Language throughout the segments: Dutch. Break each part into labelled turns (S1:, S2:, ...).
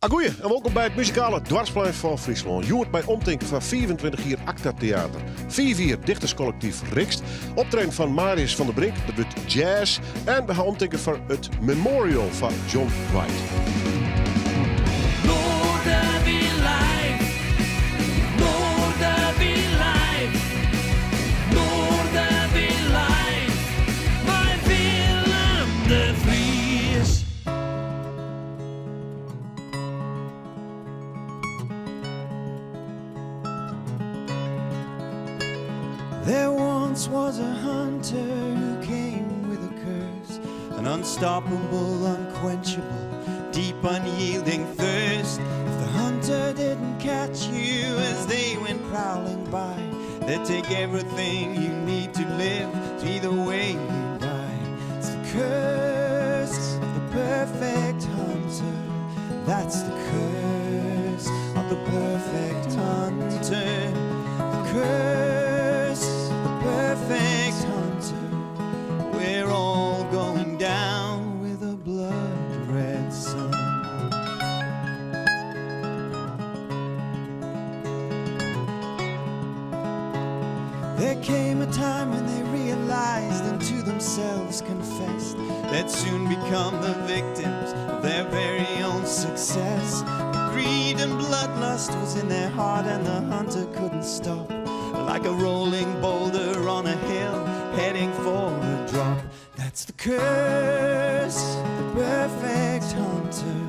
S1: Goeie en welkom bij het muzikale Dwarsplein van Friesland. Je hoort bij omtinken van 24 jaar Acta Theater. 4 dichterscollectief Rikst. Optreden van Marius van der Brink, dat wordt jazz. En we gaan omtinken voor het Memorial van John Wright.
S2: There once was a hunter who came with a curse, an unstoppable, unquenchable, deep, unyielding thirst. If the hunter didn't catch you as they went prowling by, they'd take everything you need to live, to either way you die. It's the curse of the perfect hunter. That's the curse of the perfect hunter. The curse, perfect hunter, we're all going down with a blood-red sun. There came a time when they realized and to themselves confessed they'd soon become the victims of their very own success. Greed and bloodlust was in their heart and the hunter couldn't stop. Like a rolling boulder on a hill, heading for a drop. That's the curse, the perfect hunter.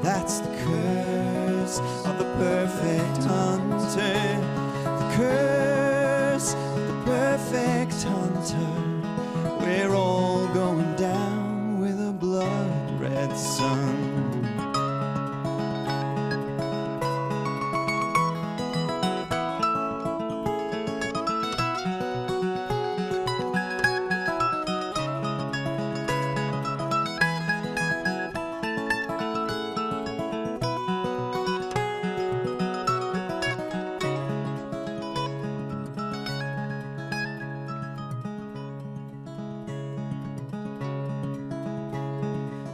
S2: That's the curse of the perfect hunter. The curse of the perfect hunter. We're all going down with a blood-red sun.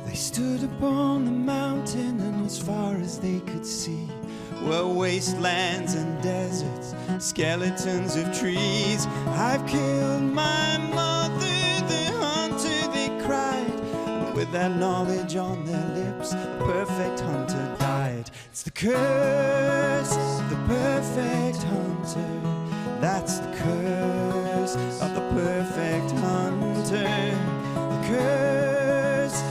S2: They stood upon the mountain, and as far as they could see were wastelands and deserts, skeletons of trees. I've killed my mother, the hunter, they cried. And with that knowledge on their lips, the perfect hunter died. It's the curse of the perfect hunter. That's the curse of the perfect hunter. The curse,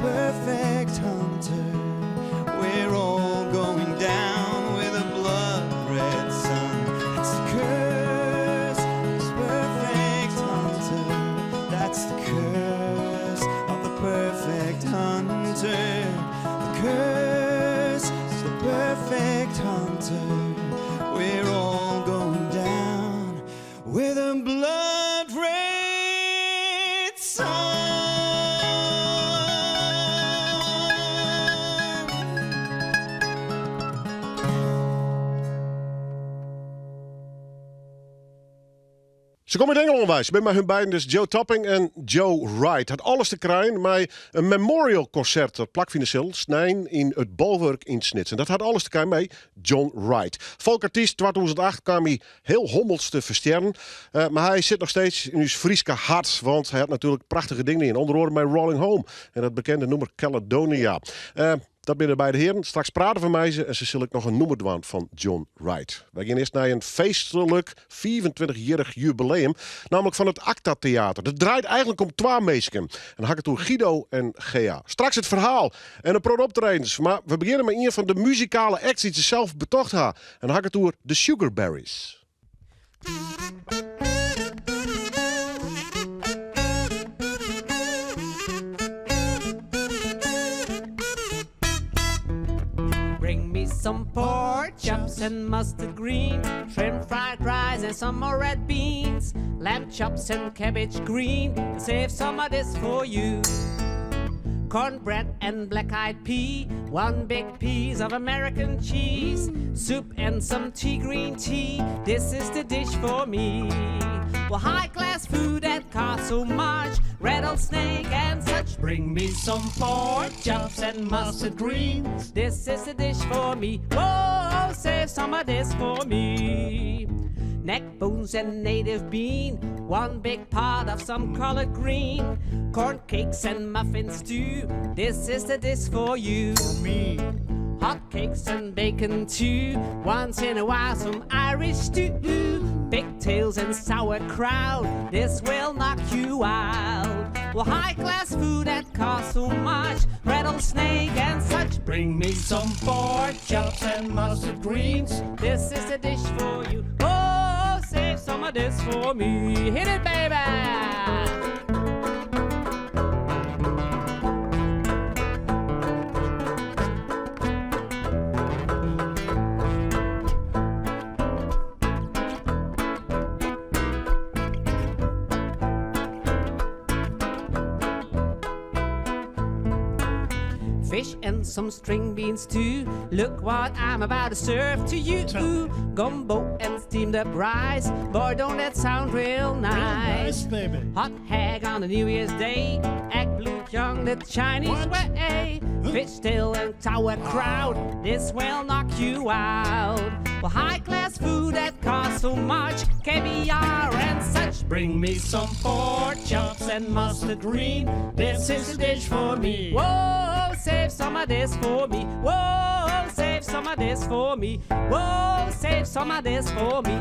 S2: perfect hunter, we're all going down with a blood-red sun. It's the curse of the perfect hunter. That's the curse of the perfect hunter. The curse of the perfect hunter. We're all going down with a blood-red sun.
S1: Ze komen in Engeland bij hun beiden dus Joe Topping en Joe Wright. Het alles te krijgen met een memorial concert dat plakfinancieel snijden in het Bolwerk in Snits. En dat had alles te krijgen mee John Wright. Volkartiest 2008 kwam hij heel hommels te versterren. Maar hij zit nog steeds in uw Frieske hart. Want hij had natuurlijk prachtige dingen in. Onder andere met Rolling Home. En dat bekende nummer Caledonia. Dat binnen bij de heren. Straks praten van mij en ze zullen ik nog een nummer doen van John Wright. Wij gaan eerst naar een feestelijk 24-jarig jubileum. Namelijk van het Acta Theater. Dat draait eigenlijk om 2 meisjes. En dan hak het door Guido en Gea. Straks het verhaal en een paar optredens. Maar we beginnen met een van de muzikale acts die ze zelf betocht hebben. En dan hak het door de Sugarberries.
S3: Some pork chops and mustard green, shrimp fried rice and some more red beans, lamb chops and cabbage green. Save some of this for you. Cornbread and black-eyed pea, 1 big piece of American cheese, soup and some tea green tea. This is the dish for me. Well, high-class food that costs so much, rattlesnake and such. Bring me some pork chops and mustard greens. This is a dish for me. Whoa, save some of this for me. Neck bones and native bean, one big pot of some collard green. Corn cakes and muffins too. This is the dish for you. For me. Hot cakes and bacon too. Once in a while some Irish stew. Pigtails and sauerkraut. This will knock you out. Well, high class food that costs so much. Rattlesnake and such. Bring me some pork chops and mustard greens. This is the dish for you. Oh, save some of this for me. Hit it, baby! Fish and some string beans too. Look what I'm about to serve to you. Gumbo and steamed up rice. Boy, don't that sound real nice.
S4: Baby.
S3: Hot hag on a New Year's Day. Egg blue young the Chinese way. Fishtail and sauerkraut. This will knock you out. Well, high class food that costs so much. Caviar and such. Bring me some pork chops and mustard green. This is a dish for me. Whoa, save some of this for me. Whoa, save some of this for me. Whoa, save some of this for me.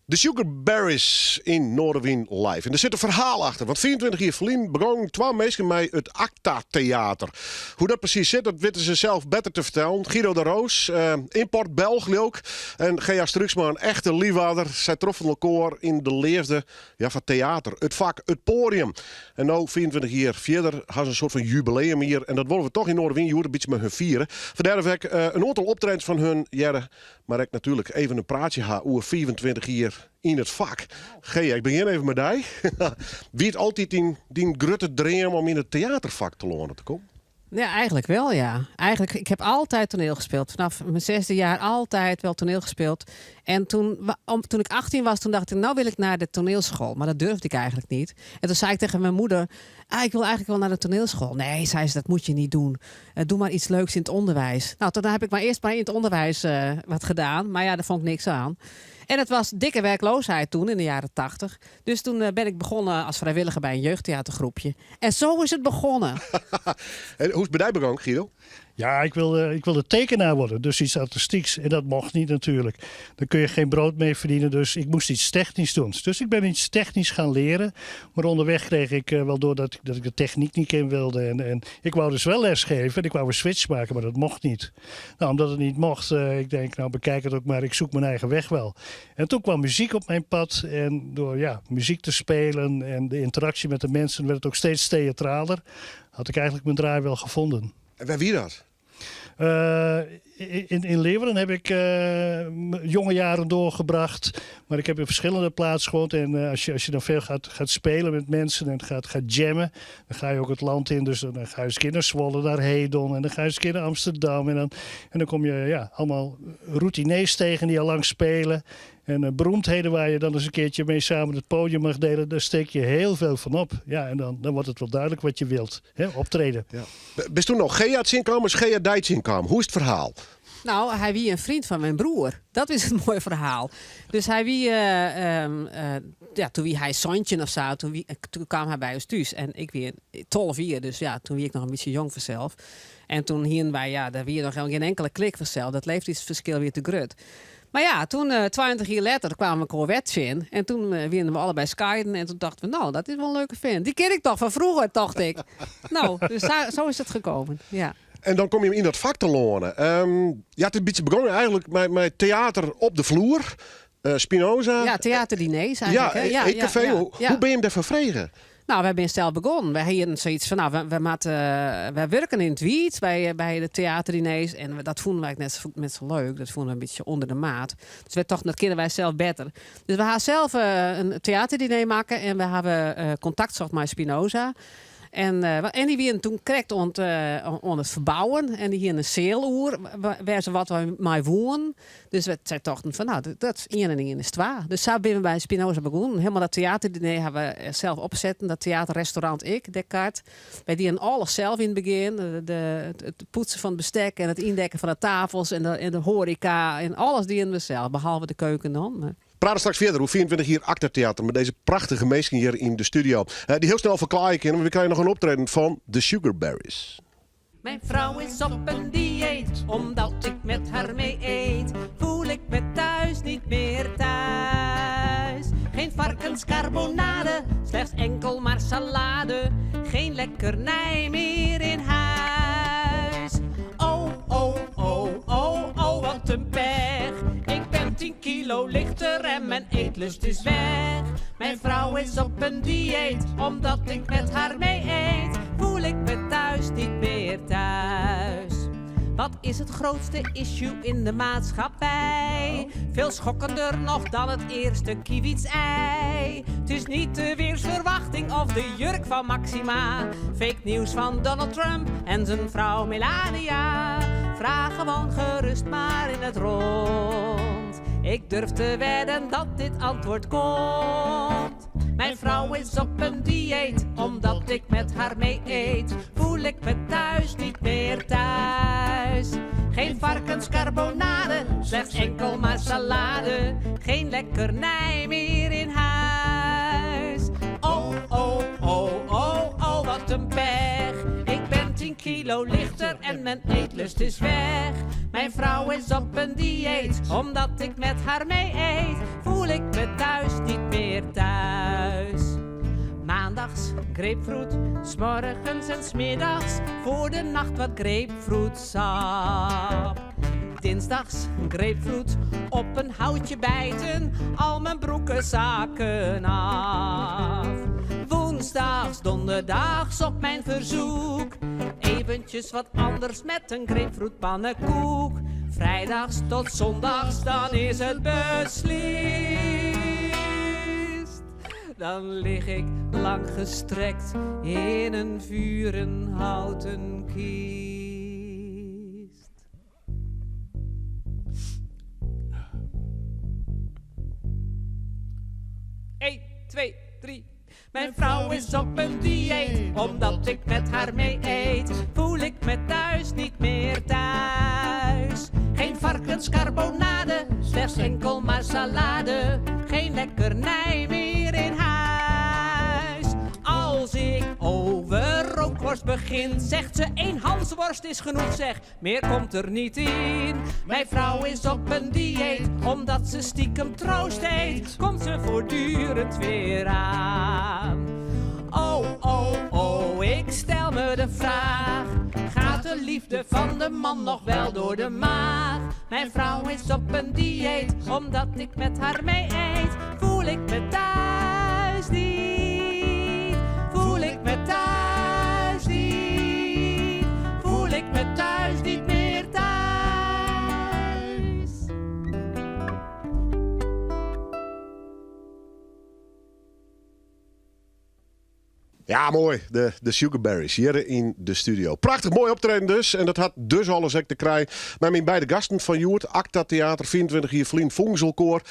S1: De Sugarberries in Noorderwien live. En er zit een verhaal achter. Want 24 jaar geleden begon 2 mensen met het Acta-theater. Hoe dat precies zit, dat weten ze zelf beter te vertellen. Guido de Roos, import België ook. En Gea Struksma, een echte liefhebber. Zij troffen elkaar in de leefde van theater. Het vak, het podium. En nu, 24 jaar verder, hebben ze een soort van jubileum hier. En dat willen we toch in Noorderwien een beetje met hun vieren. Vandaar dat ik een aantal optredens van hun jaren. Maar ik natuurlijk even een praatje ga over 24 jaar in het vak. Gea, ik begin even met die. Wie het altijd die grote droom om in het theatervak te leren te komen?
S5: Ja, eigenlijk wel, ja. Eigenlijk, ik heb altijd toneel gespeeld. Vanaf mijn 6e jaar altijd wel toneel gespeeld. En toen ik 18 was, toen dacht ik, nou wil ik naar de toneelschool. Maar dat durfde ik eigenlijk niet. En toen zei ik tegen mijn moeder, ik wil eigenlijk wel naar de toneelschool. Nee, zei ze, dat moet je niet doen. Doe maar iets leuks in het onderwijs. Nou, toen heb ik maar eerst in het onderwijs wat gedaan. Maar ja, daar vond ik niks aan. En het was dikke werkloosheid toen, in de jaren 80. Dus toen ben ik begonnen als vrijwilliger bij een jeugdtheatergroepje. En zo is het begonnen.
S1: En hoe is het bij jou begonnen, Guido?
S4: Ja, ik wilde tekenaar worden, dus iets artistieks. En dat mocht niet natuurlijk. Daar kun je geen brood mee verdienen, dus ik moest iets technisch doen. Dus ik ben iets technisch gaan leren. Maar onderweg kreeg ik wel door dat ik de techniek niet in wilde. En ik wou dus wel lesgeven en ik wou een switch maken, maar dat mocht niet. Nou, omdat het niet mocht, ik denk, nou bekijk het ook maar, ik zoek mijn eigen weg wel. En toen kwam muziek op mijn pad. En door muziek te spelen en de interactie met de mensen werd het ook steeds theatraler. Had ik eigenlijk mijn draai wel gevonden.
S1: En waar wie dat?
S4: In Leeuwarden heb ik jonge jaren doorgebracht. Maar ik heb in verschillende plaatsen gewoond. En als je dan veel gaat spelen met mensen en gaat jammen, dan ga je ook het land in. Dus dan ga je eens een keer naar Zwolle, naar Hedon. En dan ga je eens een keer naar Amsterdam. En dan kom je allemaal routinees tegen die al lang spelen. En beroemdheden waar je dan eens een keertje mee samen het podium mag delen, daar steek je heel veel van op. Ja, en dan wordt het wel duidelijk wat je wilt. Optreden.
S1: Ja. Bist toen nog Gea het inkomen, is Gea Dijts inkomen? Hoe is het verhaal?
S5: Nou, hij wie een vriend van mijn broer. Dat is het mooie verhaal. Dus hij wie, toen wie hij zoontje of zo, toen kwam hij bij ons thuis. En ik weer 12 jaar, dus ja, toen wie ik nog een beetje jong vanzelf. En toen hierin wij, daar wie nog geen enkele klik vanzelf. Dat leeftijdsverschil weer te grut. Maar ja, toen 20 jaar later kwamen we een Corvette in. En toen werden we allebei skaten. En toen dachten we, nou, dat is wel een leuke fan. Die ken ik toch van vroeger, dacht ik. Nou, dus zo is het gekomen, ja.
S1: En dan kom je in dat vak te leren. Het is een beetje begonnen eigenlijk met theater op de vloer. Spinoza.
S5: Ja, theaterdiners eigenlijk.
S1: Ja, ik café. Hoe ben je hem daarvan vregen?
S5: Nou, we hebben zelf begonnen. Wij hadden zoiets van, wij werken in het wiet bij de theaterdiners. En dat vonden wij net zo leuk. Dat vonden we een beetje onder de maat. Dus dat kennen wij zelf beter. Dus we gaan zelf een theaterdiner maken. En we hebben contact zocht met Spinoza. En die waren toen correct aan het verbouwen. En die hier een zeeloer waar ze wat mee woonden. Dus we dachten van, nou, dat is 1 en 1 is 2. Dus zo ben we bij Spinoza begonnen. Helemaal dat theaterdiner hebben we zelf opgezet. Dat theaterrestaurant Descartes. Wij deden alles zelf in het begin. Het poetsen van het bestek en het indekken van de tafels en de horeca. En alles deden we zelf, behalve de keuken dan. Maar...
S1: We praten straks verder hoe 24 hier Actertheater met deze prachtige meesten hier in de studio. Die heel snel verklaren kunnen, maar we krijgen nog een optreden van de Sugarberries.
S3: Mijn vrouw is op een dieet, omdat ik met haar mee eet. Voel ik me thuis niet meer thuis. Geen varkenscarbonade, slechts enkel maar salade. Geen lekkernij meer in huis. Oh, oh, oh, oh, oh, wat een pech. Ik ben 10 kilo lichter en mijn eetlust is weg. Mijn vrouw is op een dieet, omdat ik met haar mee eet. Voel ik me thuis niet meer thuis. Wat is het grootste issue in de maatschappij? Veel schokkender nog dan het eerste kievits-ei. Het is niet de weersverwachting of de jurk van Maxima. Fake nieuws van Donald Trump en zijn vrouw Melania. Vraag gewoon gerust maar in het rond. Ik durf te wedden dat dit antwoord komt. Mijn vrouw is op een dieet, omdat ik met haar mee eet. Voel ik me thuis niet meer thuis. Geen varkenscarbonade, slechts enkel maar salade. Geen lekkernij meer in huis. Oh, oh, oh, oh, oh, wat een pech. Ik ben 10 kilo lichter en mijn eetlust is weg. Mijn vrouw is op een dieet, omdat ik met haar mee eet. Voel ik me thuis niet meer thuis. Maandags grapefruit, 's morgens en 's middags. Voor de nacht wat grapefruitsap. Dinsdags grapefruit, op een houtje bijten. Al mijn broekenzaken af. Woensdags, donderdags op mijn verzoek. Eventjes wat anders met een grapefruitpannenkoek. Vrijdags tot zondags, dan is het beslist. Dan lig ik lang gestrekt in een vurenhouten kiest. 1, 2, 3. Mijn vrouw is op een dieet, omdat ik met haar mee eet. Voel ik me thuis niet meer thuis. Geen varkenscarbonade, slechts enkel maar salade. Geen lekkernij meer in huis. Als ik over rookworst begin, zegt ze 1 hansworst is genoeg zeg. Meer komt er niet in. Mijn vrouw is op een dieet, omdat ze stiekem troost eet. Komt ze voortdurend weer aan. Oh, oh, oh, ik stel me de vraag. Gaat de liefde van de man nog wel door de maag? Mijn vrouw is op een dieet, omdat ik met haar mee eet. Voel ik me thuis niet. Voel ik me thuis niet. Voel ik me thuis niet meer thuis.
S1: Ja, mooi. De Sugarberries hier in de studio. Prachtig mooi optreden dus. En dat had dus alles te krijgen. Maar mijn beide gasten van Joert, Acta Theater, 24 hier, Vlien Voegelkoor.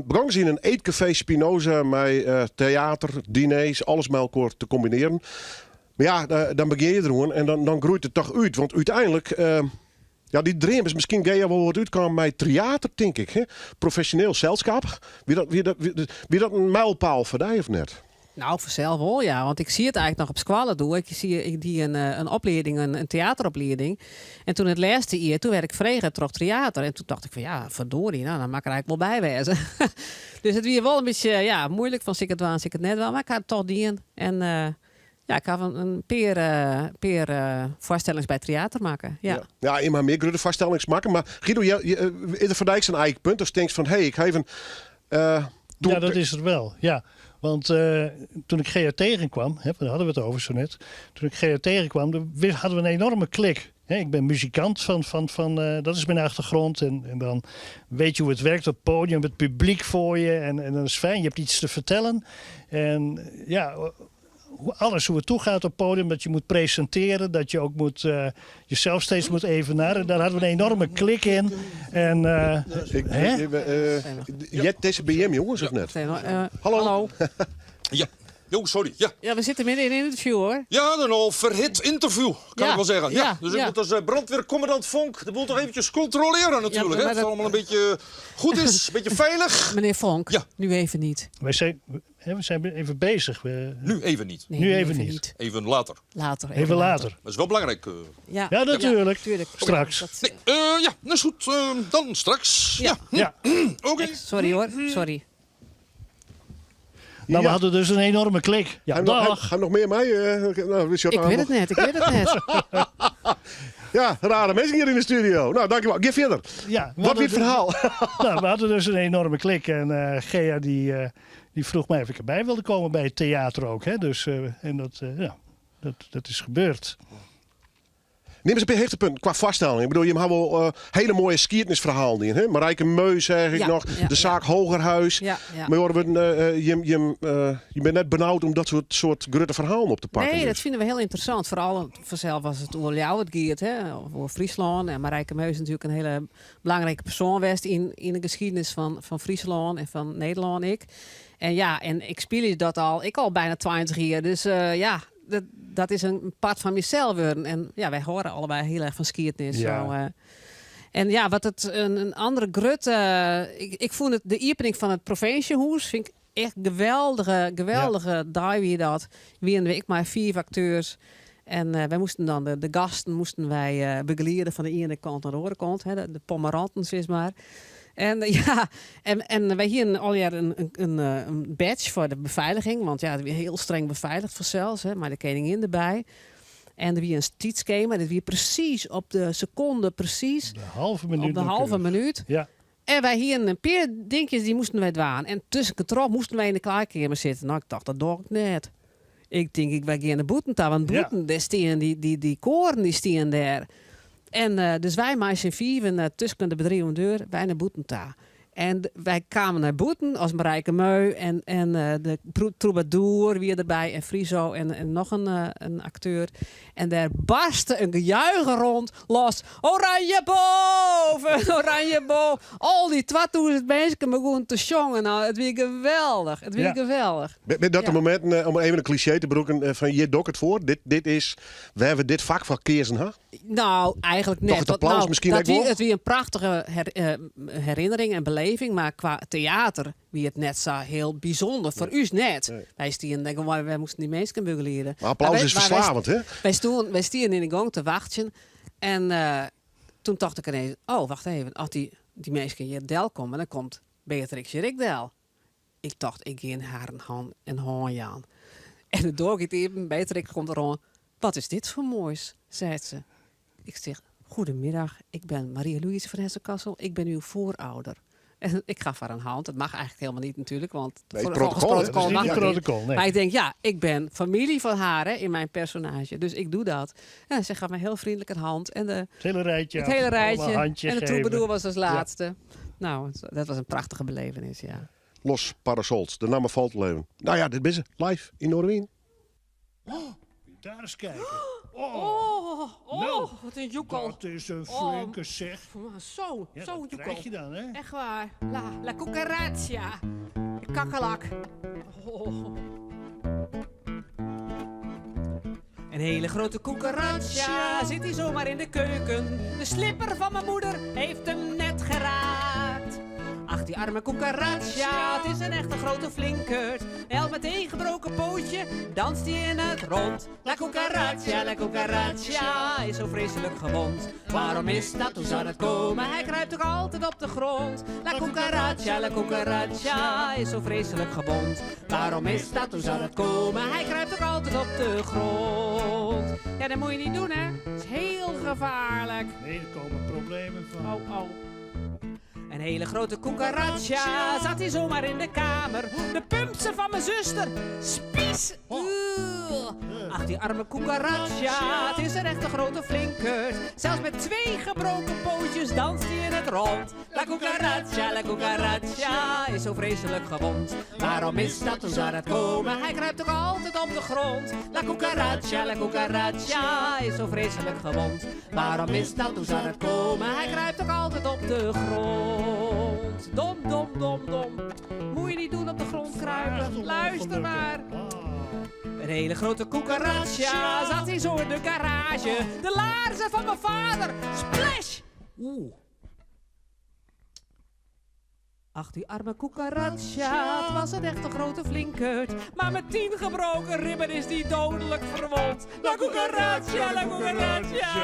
S1: Begonnen ze in een eetcafé Spinoza met theater, diners, alles met elkaar te combineren. Maar ja, dan begin je er gewoon en dan groeit het toch uit. Want uiteindelijk, ja, die dream is misschien ga je wel wat uitkomen met theater, denk ik. Hè? Professioneel zelfschap. Wie dat een mijlpaal voor jou of net?
S5: Nou, vanzelf wel, ja. Want ik zie het eigenlijk nog op squallen doen. Ik die een opleiding, een theateropleiding. En toen het laatste jaar, toen werd ik vregen terug theater. En toen dacht ik van, ja, verdorie, nou, dan mag ik er eigenlijk wel bij wezen. Dus het was wel een beetje moeilijk van, ik het wel en ik het net wel. Maar ik had het toch die. En ja, ik had een peer voorstellings bij theater maken. Ja,
S1: je mag meer grote voorstellingen maken. Maar Guido, is er voor jou een eigen punt? Of denk je van, hé, ik ga even...
S4: ja, dat is het wel, ja. Want toen ik Gea tegenkwam, daar hadden we het over zo net. Toen ik Gea tegenkwam, hadden we een enorme klik. Ik ben muzikant dat is mijn achtergrond. En dan weet je hoe het werkt op het podium, het publiek voor je. En dat is fijn, je hebt iets te vertellen. En ja, alles hoe het toegaat op het podium. Dat je moet presenteren, dat je ook moet, jezelf steeds moet evenaren. Daar hadden we een enorme klik in. En,
S1: deze BM, jongens, of net?
S5: Hallo.
S6: Ja. Jo, sorry. Ja.
S5: Ja, we zitten midden in een interview, hoor.
S6: Ja, een al verhit interview, kan ik wel zeggen. Ja, dus ik
S5: ja.
S6: moet als brandweercommandant Vonk de boel toch eventjes controleren natuurlijk.
S5: Ja,
S6: hè? Dat het allemaal een beetje goed is, een beetje veilig.
S5: Meneer Vonk,
S6: Ja.
S5: nu even niet.
S4: we zijn even bezig.
S6: Nu even niet.
S5: Nee,
S4: Nu even niet.
S6: Even later.
S5: Later.
S4: Even later.
S6: Dat is wel belangrijk.
S5: Ja,
S4: Ja, natuurlijk.
S5: tuurlijk.
S4: Straks.
S5: Dat-
S6: Ja, dat is goed. Dan straks.
S5: Ja.
S6: Ja.
S4: Ja.
S6: Oké.
S5: Sorry hoor, sorry.
S4: Nou, we
S1: Ja.
S4: hadden dus een enorme klik. Ja,
S1: Ga je nog meer mee?
S5: Ik weet het net.
S1: Ja, rare mensen hier in de studio. Nou, dankjewel. Geef verder.
S4: Ja,
S1: Wat weer het verhaal?
S4: Nou, we hadden dus een enorme klik. En Gea die vroeg mij of ik erbij wilde komen bij het theater ook. Hè? Dus, en dat is gebeurd.
S1: Neem eens een hoogtepunt qua vaststelling. Ik bedoel, je hebt wel hele mooie skiertnisverhalen in. Hè? Marijke Meus, zeg ik
S5: Ja,
S1: nog.
S5: ja,
S1: de zaak Hogerhuis.
S5: Ja.
S1: Maar je bent net benauwd om dat soort grote verhalen op te pakken.
S5: Nee,
S1: dus.
S5: dat vinden we heel interessant. Vooral vanzelf was het over jou het Geert, hè, voor Friesland. En Marijke Meus is natuurlijk een hele belangrijke persoon geweest in de geschiedenis van Friesland en van Nederland. En ik speel dat al bijna 20 jaar. Dus dat is een part van mezelf worden. En ja, wij horen allebei heel erg van skiertnis.
S1: Ja.
S5: En ja, wat het een andere grut. Ik vond het de opening van het provinciehuis vind ik echt geweldige dag wie dat. Wie en ik maar 4 acteurs. En wij moesten dan de gasten begeleiden van de ene kant naar de andere kant. Hè, de Pomeranten, zeg maar. En wij hier al jaar een badge voor de beveiliging. Want ja, het weer heel streng beveiligd voor zelfs. Hè, maar de koningin erbij. En er weer een stietschema. Dat weer precies op de seconde, precies.
S4: De halve minuut.
S5: Op de halve minuut.
S4: Ja.
S5: En wij hier een paar dingetjes, die moesten wij dwaan. En tussen controle moesten wij in de klaarkamer zitten. Nou, ik dacht, dat doe ik net. Ik denk, wij gaan naar boeten daar. Want boeten, daar staan die koren, die staan daar. En dus wij maar z'n 4 tussen de bedrijven deur, wij naar boeten daar. En wij kwamen naar boeten als Marijke Meu en de troubadour weer erbij en Friso en nog een acteur. En daar barstte een gejuich rond los. Oranje boven, oranje boven. Al die 2000 mensen begonnen te zongen. Nou, het weer geweldig. Het weer geweldig.
S1: Met dat moment, om even een cliché te broeken, van je dok het voor. Dit is, we hebben dit vak van keersen, hè?
S5: Nou, eigenlijk net.
S1: Toch het applaus misschien ook wel?
S5: Het weer een prachtige herinnering en beleving. Maar qua theater wie het net zo heel bijzonder. Voor u net.
S1: Nee.
S5: Wij stien denken, wij moesten die mensen begeleiden.
S1: Maar applaus is verslavend, hè?
S5: Wij stien in de gang te wachten. En toen dacht ik ineens, oh, wacht even. Als die mensen hier del komen, dan komt Beatrix Jerikdel. Ik dacht, ik ga haar een hand aan. En de doorgaat even, Beatrix komt er aan. Wat is dit voor moois, zei ze. Ik zeg, goedemiddag, ik ben Marie-Louise van Hessenkassel. Ik ben uw voorouder. En ik gaf haar een hand. Dat mag eigenlijk helemaal niet natuurlijk, want
S1: Nee,
S5: volgens
S1: protocol, hè?
S5: protocol
S4: Dat is
S5: mag
S4: niet
S5: het
S4: het
S5: niet.
S4: protocol, nee.
S5: Maar ik denk, ja, ik ben familie van haar hè, in mijn personage. Dus ik doe dat. En ze gaf me heel vriendelijk een hand. En
S4: Het hele rijtje.
S5: het hele
S4: allemaal
S5: rijtje.
S4: handje
S5: En de
S4: geven.
S5: troubadour was als laatste. Nou, dat was een prachtige belevenis, ja.
S1: Los Parasols, de naam valt leven. Nou ja, dit is het. Live in Noorderwien.
S4: Daar eens kijken.
S5: Nou, wat een joekel.
S4: Dat is een flinke zeg.
S5: Zo,
S4: Ja,
S5: zo'n
S4: dat
S5: joekel.
S4: krijg je dan, hè?
S5: Echt waar. La cucaracha. De kakkelak. Oh. Een hele grote cucaracha zit hier zomaar in de keuken. De slipper van mijn moeder heeft hem net geraakt. Ach, die arme cucaracha, het is een echte grote flinkert. El met een gebroken pootje danst hij in het rond. La cucaracha, is zo vreselijk gewond. Waarom is dat, hoe zou dat komen? Hij kruipt toch altijd op de grond. La cucaracha, is zo vreselijk gewond. Waarom is dat, hoe zou dat komen? Hij kruipt toch altijd op de grond. Ja, dat moet je niet doen, hè? Dat is heel gevaarlijk.
S4: Nee, er komen problemen van.
S5: Oh. Een hele grote cucaracha zat hij zomaar in de kamer. De pumpse van mijn zuster, spies. Ach, die arme cucaracha, het is een echte grote flinkert.
S3: Zelfs met 2 gebroken pootjes danst hij in het rond. La cucaracha is zo vreselijk gewond. Waarom is dat, hoe zou dat komen? Hij kruipt ook altijd op de grond. La cucaracha is zo vreselijk gewond. Waarom is dat, hoe zou dat komen? Hij kruipt ook altijd op de grond. Dom, dom, dom, dom. Moet je niet doen op de grond kruipen. Luister maar. Een hele grote cucaracha zat hij zo in de garage. De laarzen van mijn vader. Splash! Oeh. Ach, die arme cucaracha, het was een echte grote flinkert. Maar met 10 gebroken ribben is die dodelijk verwond. La cucaracha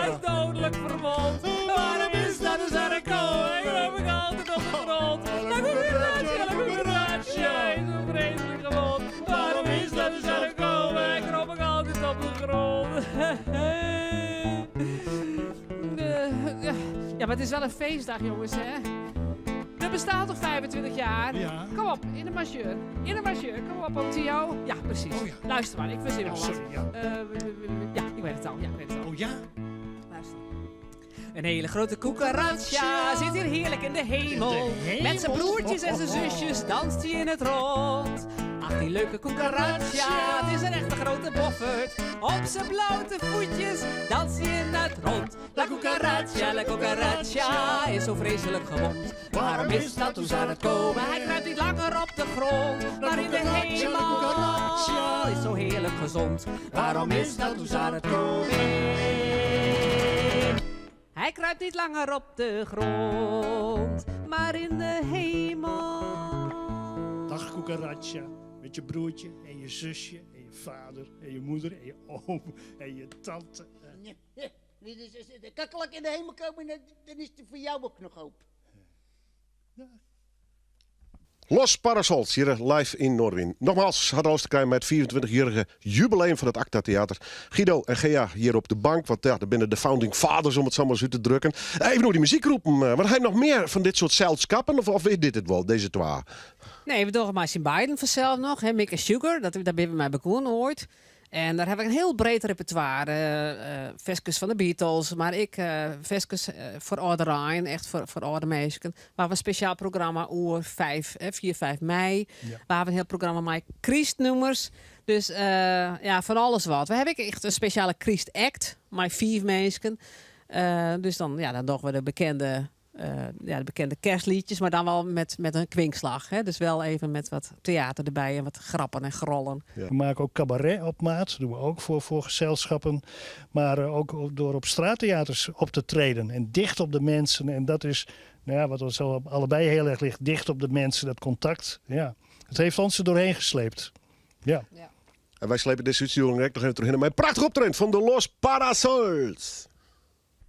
S3: is dodelijk verwond. Waarom is dat een zarko? Ik loop ik altijd op de grond. La cucaracha is zo vreselijk gewond. Waarom is dat een zarko? Ik loop ik altijd op de grond. Ja, maar het is wel een feestdag, jongens, hè? Het bestaat toch 25 jaar?
S4: Ja.
S3: Kom op, in de marcheur. In de marcheur, kom op, om Tio. Ja, precies.
S4: Oh ja.
S3: Luister maar, ik verzin nog wat.
S4: Sorry, ja.
S3: Ja, ik weet het al. Ja, ik weet het al.
S4: Oh ja?
S3: Luister. Een hele grote cucaracha zit hier heerlijk in de hemel. Met zijn broertjes en zijn zusjes danst hij in het rond. Ach, die leuke cucaracha, het is een echte grote boffert. Op zijn blote voetjes danst hij in het rond. La cucaracha is zo vreselijk gewond. Waarom is dat, hoe zou dat komen? Hij kruipt niet langer op de grond. Maar in de hemel is zo heerlijk gezond. Waarom is dat, hoe zou dat komen? Hij kruipt niet langer op de grond, maar in de hemel.
S4: Dag cucaracha. Met je broertje en je zusje en je vader en je moeder en je oom en je tante.
S7: Als de kakkelak in de hemel komen, dan is er voor jou ook nog hoop.
S1: Los Parasols, hier live in Noordwijn. Nogmaals, had alles te krijgen met het 24-jarige jubileum van het Acta Theater. Guido en Gea hier op de bank, want ja, daar binnen de founding fathers om het zo maar zo te drukken. Even nog die muziekgroepen, maar hij nog meer van dit soort zeldskappen of is dit het wel, deze twee?
S5: Nee, we doen maar Biden vanzelf nog. Hè, Mick and Sugar, daar ben ik mij begonnen ooit. En daar heb ik een heel breed repertoire. Veskus van de Beatles, maar ik Veskus voor oude Rijn, echt voor oude meisjes. Waar we een speciaal programma oer 4, 5 mei. Ja. Waar we een heel programma met Christnummers. Dus ja, van alles wat. We hebben echt een speciale Christ act, met 4 meisjes. Dus dan doen we de bekende kerstliedjes, maar dan wel met een kwinkslag. Hè? Dus wel even met wat theater erbij en wat grappen en grollen.
S4: Ja. We maken ook cabaret op maat. Dat doen we ook voor gezelschappen. Maar ook door op straattheaters op te treden. En dicht op de mensen. En dat is wat ons allebei heel erg ligt. Dicht op de mensen, dat contact. Ja. Het heeft ons er doorheen gesleept. Ja.
S1: En wij slepen deze uitzending direct nog even terug in mijn prachtig optreden van de Los Parasols.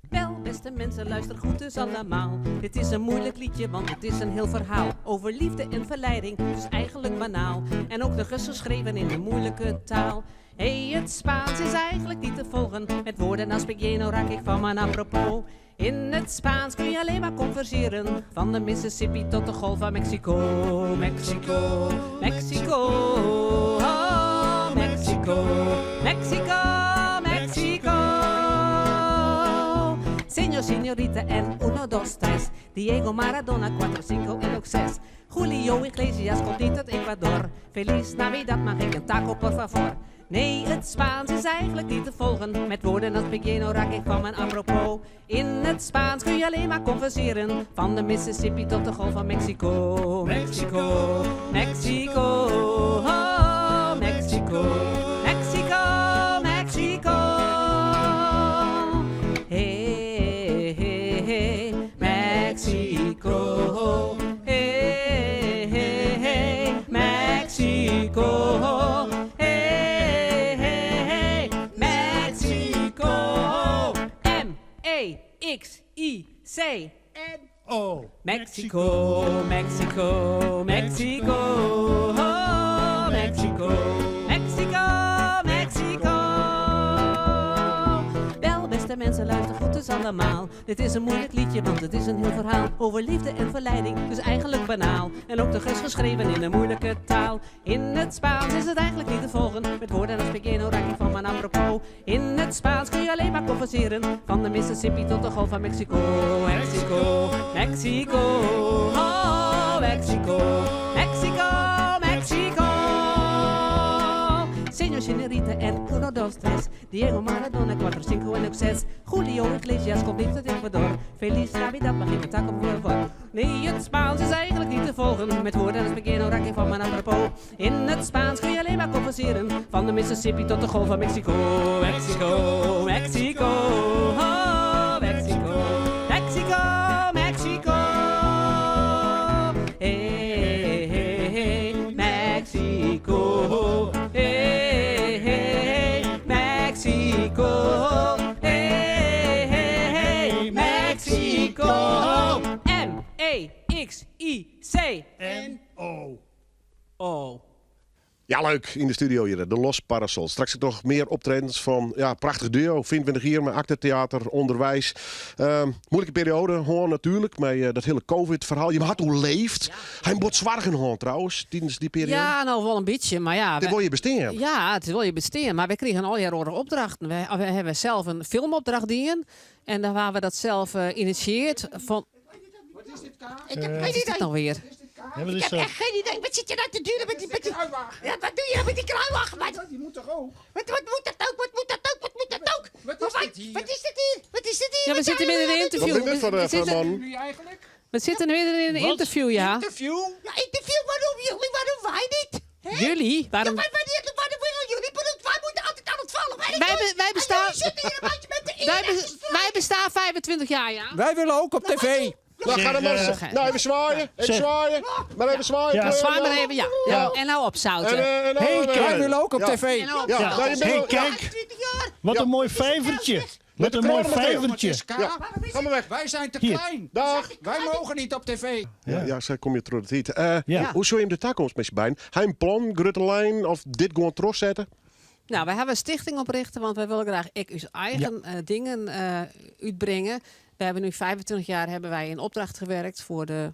S3: Wel, beste mensen, luister goed dus allemaal. Dit is een moeilijk liedje, want het is een heel verhaal. Over liefde en verleiding, dus eigenlijk banaal. En ook nog eens geschreven in een moeilijke taal. Het Spaans is eigenlijk niet te volgen. Met woorden als pequeño raak ik van mijn apropos. In het Spaans kun je alleen maar converseren. Van de Mississippi tot de Golf van Mexico. Mexico, Mexico, oh, Mexico, Mexico, Mexico. Señor, señorita en 1, 2, 3. Diego Maradona 4, 5 en ook 6. Julio Iglesias komt niet uit Ecuador. Feliz Navidad, mag ik een taco por favor. Nee, het Spaans is eigenlijk niet te volgen. Met woorden als pequeño raak ik van mijn apropos. In het Spaans kun je alleen maar converseren. Van de Mississippi tot de Golf van Mexico. Mexico, Mexico, oh, Mexico, Mexico, Mexico. Hey, hey, hey, Mexico. Hey, hey, hey, Mexico.
S4: M-E-X-I-C-N-O.
S3: Mexico, Mexico, Mexico, oh, Mexico, Mexico, Mexico. Wel, beste mensen, luister goed dus allemaal. Dit is een moeilijk liedje, want het is een heel verhaal over liefde en verleiding, dus eigenlijk banaal. En ook nog eens geschreven in een moeilijke taal. In het Spaans is het eigenlijk niet te volgen, met woorden als pequeño, raak ik van mijn apropos. In het Spaans kun je alleen maar converseren, van de Mississippi tot de Golf van Mexico. Mexico, Mexico, oh Mexico, Mexico, Mexico. Señor, señorita en 1, 2, 3. Diego Maradona, 4, 5 en ook 6. Julio Iglesias komt niet uit Ecuador. Feliz Navidad, mag ik een tak op voor. Nee, het Spaans is eigenlijk niet te volgen, met woorden als pequeño, raak ik van mijn apropos. In het Spaans kun je alleen maar converseren, van de Mississippi tot de Golf van Mexico. Mexico, Mexico, oh Mexico, Mexico, Mexico. Hey, hey, hey, Mexico. Hey, hey, Mexico. Hey, hey, hey, Mexico. M-E-X-I-C.
S4: N-O.
S3: Oh.
S1: Ja, leuk. In de studio hier, de Los Parasols. Straks nog meer optredens van, ja, prachtig duo. 24 jaar met actetheater, onderwijs. Moeilijke periode, gewoon natuurlijk. Met dat hele COVID-verhaal. Je had hoe leeft. Ja. Hij moet zwaar gaan trouwens, tijdens die periode.
S5: Ja, nou wel een beetje, maar ja.
S1: Dit wil je besteden.
S5: Ja, het wil je besteden. Maar we kregen al jaren opdrachten. We hebben zelf een filmopdracht dienen. En dan waren we dat zelf initieerd. Van...
S7: Ik heb
S5: Wat
S7: geen
S5: is dit
S7: idee.
S5: nou weer?
S4: Ja, wat
S7: Ik
S4: is
S7: heb
S4: dat?
S7: echt geen idee. Wat zit je nou te duren met die kruiwagen? Ja, wat doe je nou met die kruiwagen, man?
S6: Die moet toch ook?
S7: Wat moet dat ook? Wat moet dat ook? Wat moet dat ook?
S6: Wat is dit hier?
S7: Wat is dit hier? Wat is dit hier?
S5: Ja, we zitten midden in een
S1: Wat
S5: interview.
S1: ben je dit voor man?
S6: Jullie eigenlijk?
S5: We zitten midden in een
S4: Wat?
S5: interview, ja.
S6: Interview?
S7: Ja, interview, waarom jullie? Waarom wij niet? Hè?
S5: Jullie?
S7: Ja,
S5: Waarom?
S7: waarom willen jullie? Wij moeten altijd aan het vallen.
S5: Wij bestaan...
S7: Jullie zitten hier een beetje met de
S5: Wij bestaan 25 jaar, ja.
S6: Wij willen ook op tv.
S1: Nou, ga dan maar. Nou, even zwaaien. Even
S4: Zeg.
S1: zwaaien. Maar even zwaaien.
S4: Ja.
S1: Kleur,
S5: Zwaai maar even, ja.
S1: Ja.
S5: En nou opzouten.
S1: En
S6: Wij willen ook op
S1: Ja.
S6: tv.
S5: En nou
S1: Ja,
S5: opzouten.
S1: nou, je bent
S4: Hey,
S1: wel-
S4: kijk.
S7: 20 jaar.
S4: Wat
S1: Ja.
S4: een mooi vijvertje. Wat een mooi vijvertje.
S1: Ja, ga maar weg.
S6: Wij zijn te
S4: Hier.
S6: klein.
S1: Dag.
S6: Wij mogen niet op tv.
S1: Ja, zo kom je terug het hiet.
S4: Ja.
S1: Hoe zou je hem de toekomst met je bij? Hij een plan, grote lijn of dit gewoon terugzetten?
S5: Nou, wij hebben een stichting oprichten, want wij willen graag onze eigen dingen uitbrengen. We hebben nu 25 jaar hebben wij in opdracht gewerkt voor de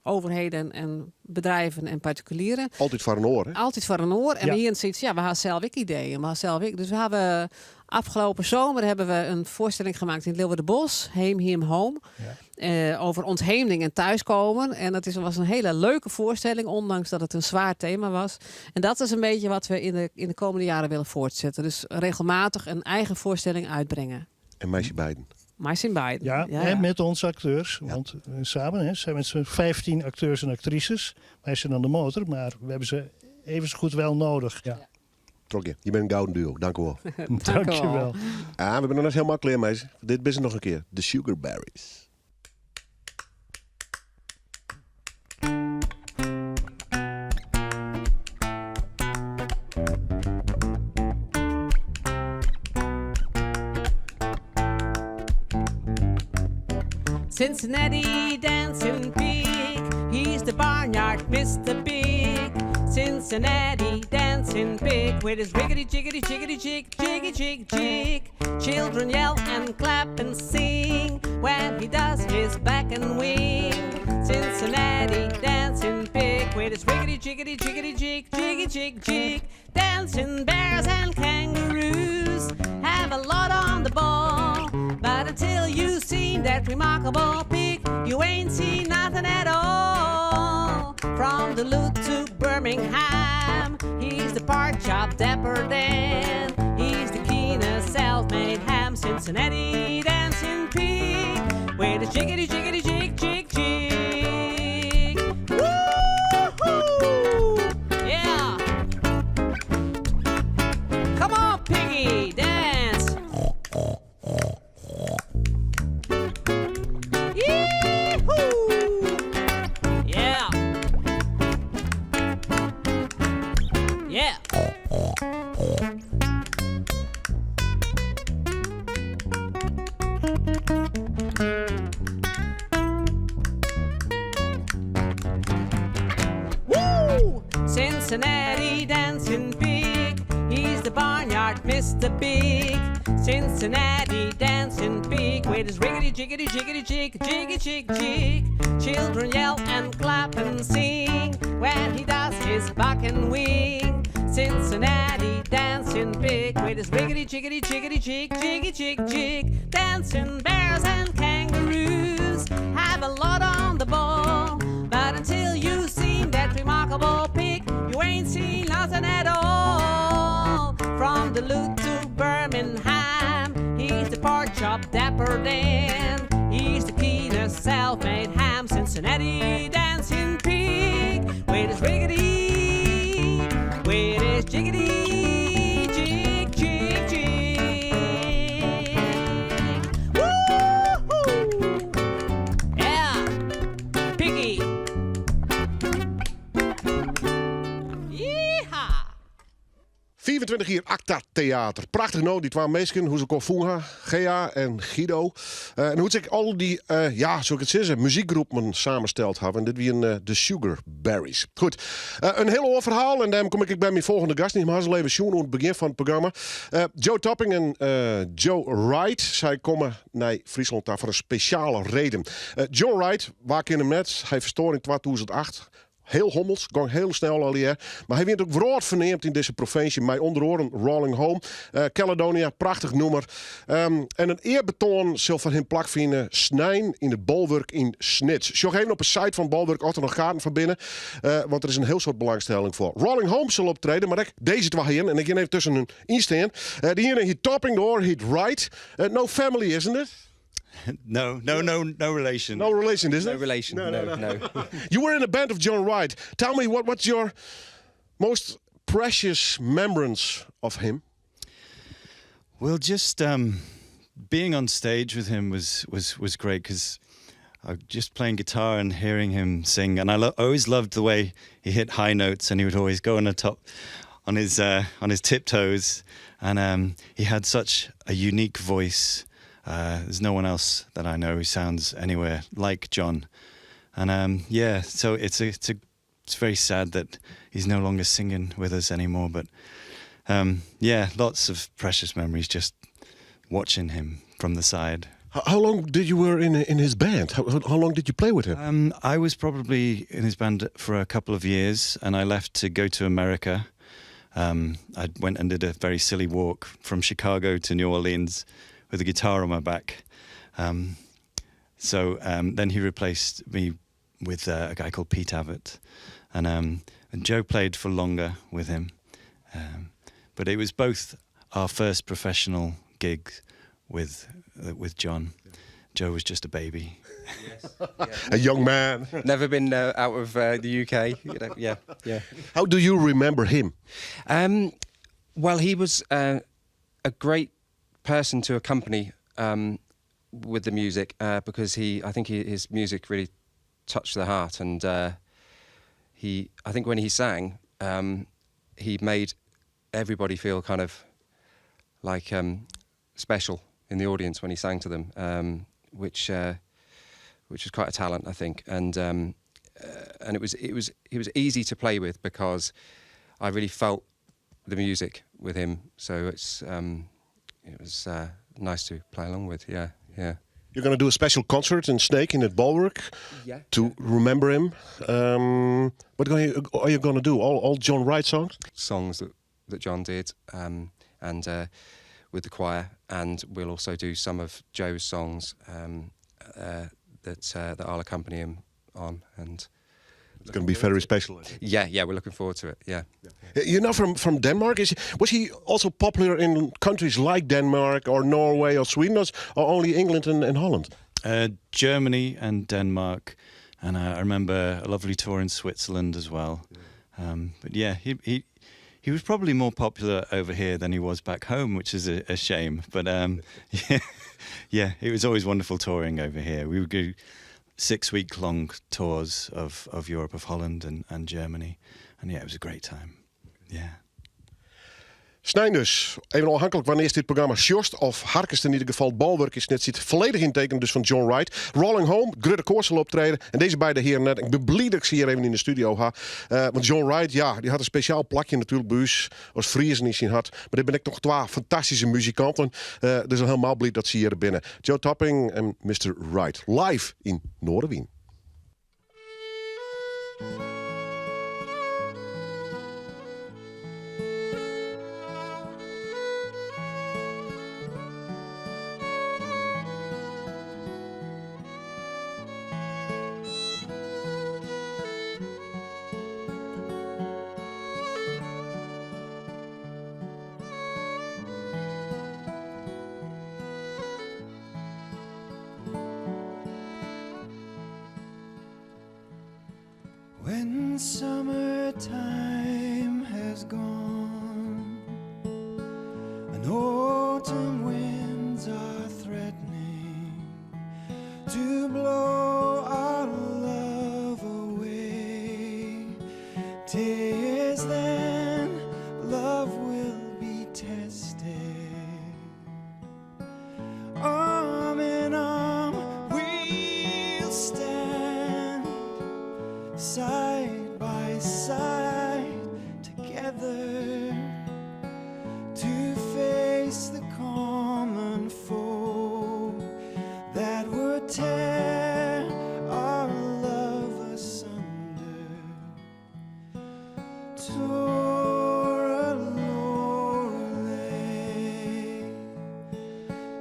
S5: overheden en bedrijven en particulieren.
S1: Altijd voor een oor, hè?
S5: Altijd voor een oor. En
S4: Ja.
S5: we hier zoiets, ja, we hadden zelf ik ideeën. Dus we hebben afgelopen zomer hebben we een voorstelling gemaakt in het Leeuwardenbos, Heem Him Home. Over ontheemding en thuiskomen. En dat was een hele leuke voorstelling, ondanks dat het een zwaar thema was. En dat is een beetje wat we in de komende jaren willen voortzetten. Dus regelmatig een eigen voorstelling uitbrengen.
S1: En meisje beiden.
S5: Maar in beiden.
S4: Ja, en met onze acteurs. Want samen hè, zijn met z'n 15 acteurs en actrices. Wij zijn aan de motor, maar we hebben ze even zo goed wel nodig. Ja.
S1: Trokje, je bent een gouden duo. Dank u wel.
S4: Dankjewel.
S1: We hebben nog net helemaal klaar mee. Dit is het nog een keer. De Sugar Berries.
S3: Cincinnati dancing pig, he's the barnyard Mr. Big. Cincinnati dancing pig with his riggedy jiggedy jiggedy jig, jiggy jig jig. Children yell and clap and sing when he does his back and wing. Cincinnati dancing pig with his riggedy jiggedy jiggedy jig, jiggy jig jig. Dancing bears and kangaroos have a lot on the ball, but until you seen that remarkable pig, you ain't seen nothing at all. From Duluth to Birmingham, he's the part chop dapper Dan. He's the keenest self-made ham, Cincinnati dancing pig with a jiggity jiggity jig jig jig. Woo-hoo! Yeah. Come on, piggy, dance. Yee-hoo! Yeah. Yeah. Woo! Cincinnati dancing pig, he's the barnyard Mr. Big. Cincinnati dancing pig with his riggedy jiggedy jiggedy jig, jiggy jig jig. Children yell and clap and sing when he does his buck and wing. Cincinnati dancing pig with his riggedy jiggedy jiggedy jig, jiggy jig jig. Dancing bears and kangaroos have a lot on the ball, but until you seen that remarkable pig, you ain't seen nothing at all. From Duluth to Birmingham, he's the pork chop Dapper Dan. He's the keenest self-made ham, Cincinnati dancing pig with his riggedy, with his jiggedy jig jig jig. Woo-hoo! Yeah, piggy. Yeehaw!
S1: 24 jaar Acta Theater. Prachtig nou, die twee meisken, hoe ze Kofunga, Gea en Guido. En hoe ik al die, ja, zo ik het zeggen, muziekgroepen samensteld hebben. En dit wie een de Sugar Berries. Goed, een heel oor verhaal. En daarom kom ik bij mijn volgende gast niet. Maar ze even zien aan het begin van het programma. Joe Topping en Joe Wright. Zij komen naar Friesland daar voor een speciale reden. Joe Wright, waar ken hem net? Hij verstoorde in 2008. Heel hommels, ging heel snel al hier. Maar hij werd ook woord verneemd in deze provincie. Met onder andere Rolling Home, Caledonia, prachtig nummer. En een eerbetoon zal van hem plak vinden Snijn in het Bolwerk in Snits. Zoek even op de site van Bolwerk of er nog gaten van binnen. Want er is een heel soort belangstelling voor. Rolling Home zal optreden, maar deze twee hier. En ik ga even tussen hun instaan. Die hier heet Topping door, heet Wright. No family, isn't it?
S2: No relation.
S1: No relation, is it?
S2: No relation. No.
S1: You were in a band of John Wright. Tell me, what's your most precious remembrance of him?
S2: Well, just being on stage with him was great because just playing guitar and hearing him sing, and I always loved the way he hit high notes, and he would always go on the top on his tiptoes, and he had such a unique voice. There's no one else that I know who sounds anywhere like John, and so it's very sad that he's no longer singing with us anymore. But lots of precious memories just watching him from the side.
S1: How long did you were in his band? How long did you play with him?
S2: I was probably in his band for a couple of years, and I left to go to America. I went and did a very silly walk from Chicago to New Orleans with a guitar on my back. Then he replaced me with a guy called Pete Abbott. And Joe played for longer with him. But it was both our first professional gigs with John. Joe was just a baby.
S8: Yes.
S1: A young man.
S8: Never been out of the UK. You know, yeah.
S1: How do you remember him?
S8: Well, he was a great person to accompany with the music because I think his music really touched the heart, and I think when he sang, he made everybody feel kind of like special in the audience when he sang to them, which was quite a talent, I think, and it was easy to play with because I really felt the music with him, so it was nice to play along with. Yeah.
S1: You're going to do a special concert in Snake in het Bolwerk to remember him. What are you going to do? All John Wright songs?
S8: Songs that John did, and with the choir, and we'll also do some of Joe's songs that I'll accompany him on, and
S1: it's going to be very special.
S8: Yeah, we're looking forward to it. Yeah.
S1: You're not from Denmark. Was he also popular in countries like Denmark or Norway or Sweden, or only England and Holland?
S2: Germany and Denmark, and I remember a lovely tour in Switzerland as well. But yeah, he was probably more popular over here than he was back home, which is a shame. But yeah, it was always wonderful touring over here. We would go 6-week-long tours of Europe, of Holland and Germany. And yeah, it was a great time. Yeah.
S1: Snijn dus. Even onafhankelijk wanneer is dit programma sjost of harkest in ieder geval balwerk is net zit volledig in teken dus van John Wright. Rolling Home, Grudde Koor zal optreden. En deze beide heren net. Ik ben blij dat ik ze hier even in de studio ha. Want John Wright, ja, die had een speciaal plakje natuurlijk bij ons als Friesen in zijn hart. Maar dit ben ik toch twee fantastische muzikanten. Dus al helemaal blij dat ze hier binnen. Joe Topping en Mr. Wright. Live in Noorderwien.
S2: When summertime has gone and autumn winds are threatening to blow our love away, 'tis then love will be tested. Arm in arm we'll stand, side by side together, to face the common foe that would tear our love asunder. Tora Lorelei,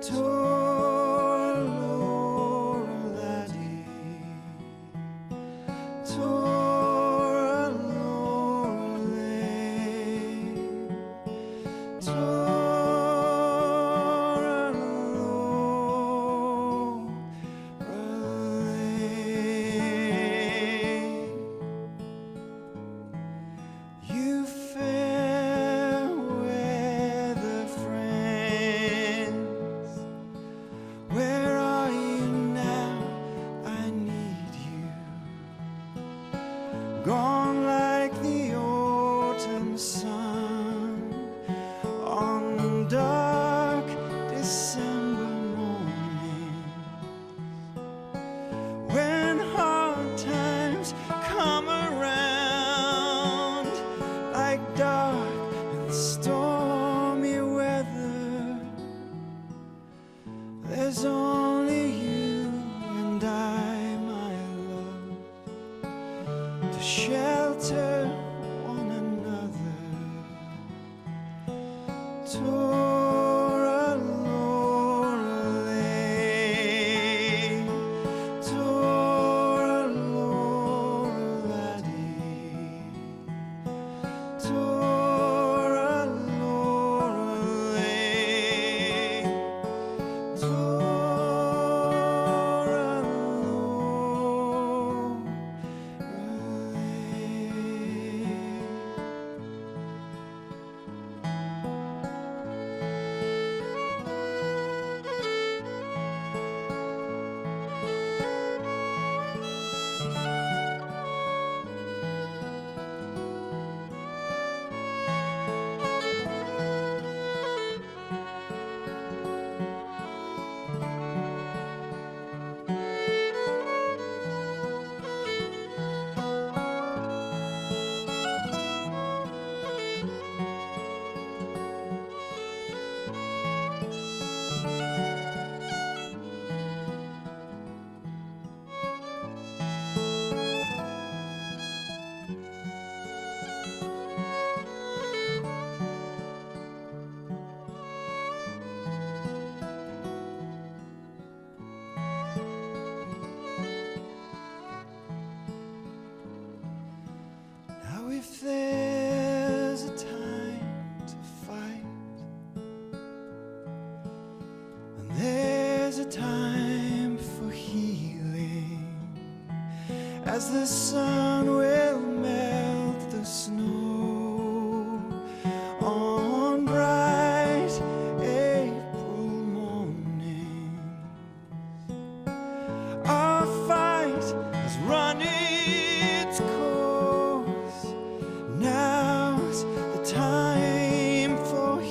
S2: Tora Lorelei, Tora Lorelei, Tora Lorelei. You fair weather friends, where are you now? I need you. Gone like the autumn sun on dark December morning, when hard times come around like dark and stormy weather. There's only you and I, my love, to shelter one another. Tora Lorelei, Tora Lorelei, Tora Lorelei, Tora Now if there's a time to fight, and there's a time for healing, as the sun will melt the snow on bright April mornings, our fight has run its course. Now's the time for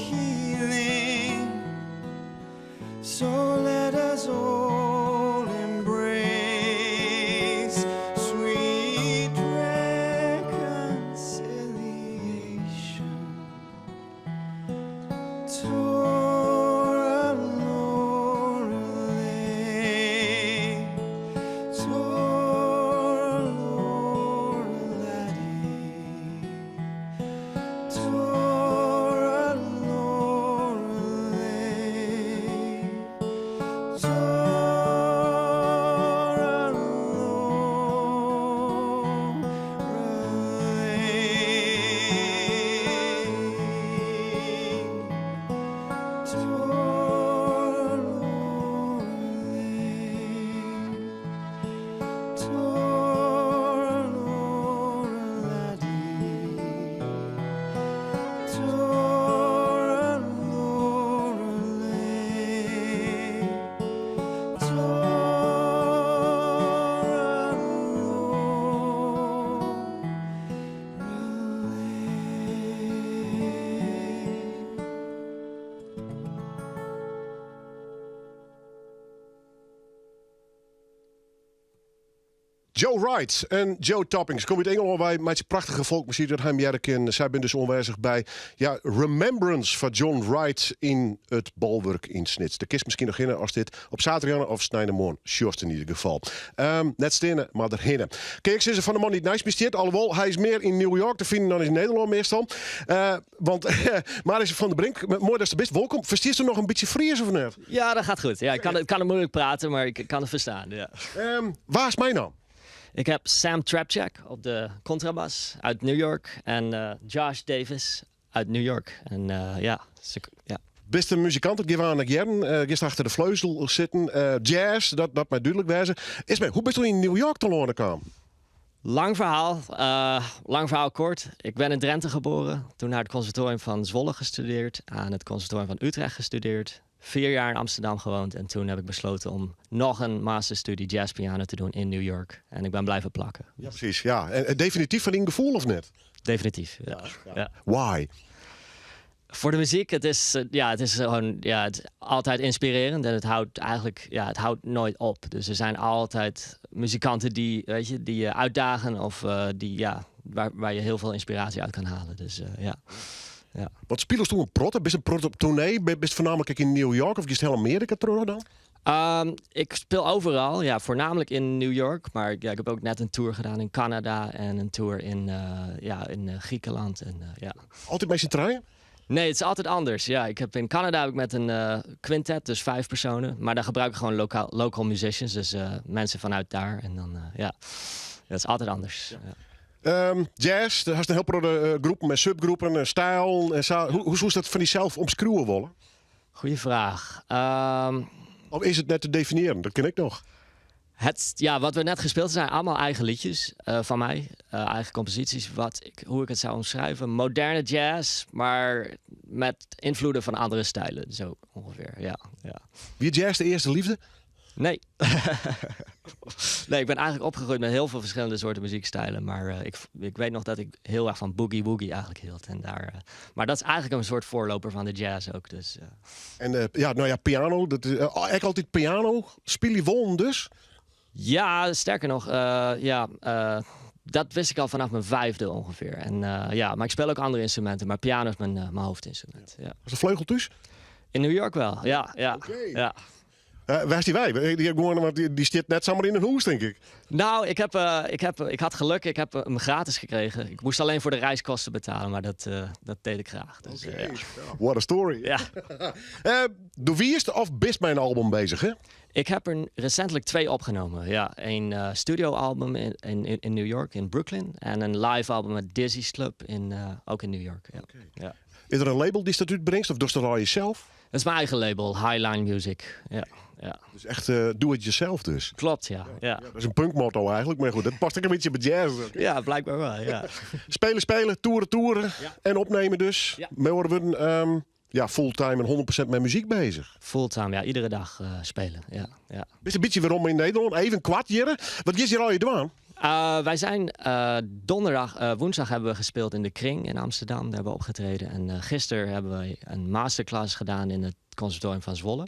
S1: Joe Wright en Joe Toppings. Kom uit Engeland bij met je prachtige volkmuziek dat hij merk. En zij ben dus aanwezig bij Remembrance van John Wright in het Bolwerk in Snits. De kist misschien nog in als dit op zaterdag of Snijdermoorn. Short in ieder geval. Net stenen, maar erhinnen. Kijk, ze is van de man niet nice besteed. Alhoewel, hij is meer in New York te vinden dan in Nederland meestal. Want Marius van der Brink, mooi dat is de best. Welkom. Versteert u nog een beetje Fries of net?
S9: Ja, dat gaat goed. Ja, ik kan het moeilijk praten, maar ik kan het verstaan. Ja.
S1: Waar is mijn naam?
S9: Ik heb Sam Trapjack op de contrabas uit New York en Josh Davis uit New York. En ja.
S1: Beste muzikant, ik geef aan dat gisteren achter de vleugel zitten. Jazz, dat mij duidelijk wijzen. Hoe bent u in New York te landen gekomen?
S9: Lang verhaal kort. Ik ben in Drenthe geboren. Toen naar het conservatorium van Zwolle gestudeerd. Aan het conservatorium van Utrecht gestudeerd. 4 jaar in Amsterdam gewoond. En toen heb ik besloten om nog een masterstudie jazzpiano te doen in New York. En ik ben blijven plakken.
S1: Ja, precies. Ja. En definitief van in gevoel of net?
S9: Definitief, ja. Ja.
S1: Why?
S9: Voor de muziek, het is gewoon het is altijd inspirerend en het houdt nooit op. Dus er zijn altijd muzikanten die je uitdagen of waar je heel veel inspiratie uit kan halen. Dus ja.
S1: Wat speelst toen een prot? Bist een prot op tournee? Bist voornamelijk in New York of is het heel Amerika terug dan?
S9: Ik speel overal, ja, voornamelijk in New York. Maar ja, ik heb ook net een tour gedaan in Canada en een tour in Griekenland. En, ja.
S1: Altijd met z'n trein?
S9: Nee, het is altijd anders. Ja, in Canada heb ik met een quintet, dus 5 personen. Maar daar gebruik ik gewoon local musicians, dus mensen vanuit daar. En dan, dat is altijd anders. Ja.
S1: Jazz, daar is een heel grote groep met subgroepen, stijl. En zo. Hoe is dat van jezelf omschreeuwen willen?
S9: Goeie vraag.
S1: Of is het net te definiëren? Dat ken ik nog.
S9: Wat we net gespeeld zijn allemaal eigen liedjes van mij. Eigen composities. Hoe ik het zou omschrijven. Moderne jazz, maar met invloeden van andere stijlen. Zo ongeveer, ja.
S1: Wie jazz de eerste liefde?
S9: Nee. Nee, ik ben eigenlijk opgegroeid met heel veel verschillende soorten muziekstijlen. Maar ik weet nog dat ik heel erg van boogie woogie eigenlijk hield. En maar dat is eigenlijk een soort voorloper van de jazz ook. Dus,
S1: En piano. Dat is eigenlijk altijd piano. Speel je won dus?
S9: Ja, sterker nog, dat wist ik al vanaf mijn 5e ongeveer. En, maar ik speel ook andere instrumenten, maar piano is mijn hoofdinstrument. Ja.
S1: Was een vleugelthuis?
S9: In New York wel, ja.
S1: Okay.
S9: Ja.
S1: Waar is die wij? Die zit net samen in een hoes, denk ik.
S9: Nou, ik had geluk. Ik heb hem gratis gekregen. Ik moest alleen voor de reiskosten betalen, maar dat deed ik graag. Dus,
S1: What a story.
S9: Ja.
S1: Door wie is of best mijn album bezig, hè?
S9: Ik heb er recentelijk 2 opgenomen. Ja, een studioalbum in New York, in Brooklyn. En een live album met Dizzy's Club, ook in New York. Ja.
S1: Okay.
S9: Ja.
S1: Is er een label die dat uitbrengt of doe je dat al jezelf?
S9: Dat is mijn eigen label, Highline Music. Ja.
S1: Dus echt do it yourself dus.
S9: Klopt, ja.
S1: Dat is een punkmotto eigenlijk, maar goed, dat past ook een beetje bij jazz.
S9: Ja, blijkbaar wel, ja.
S1: Spelen, toeren en opnemen dus.
S9: Ja.
S1: Maar worden we fulltime en 100% met muziek bezig.
S9: Fulltime, ja, iedere dag spelen, ja.
S1: Is een beetje waarom in Nederland, even een kwartje. Wat is hier al je doen?
S9: Wij zijn woensdag hebben we gespeeld in de Kring in Amsterdam. Daar hebben we opgetreden. En gisteren hebben we een masterclass gedaan in het conservatorium van Zwolle.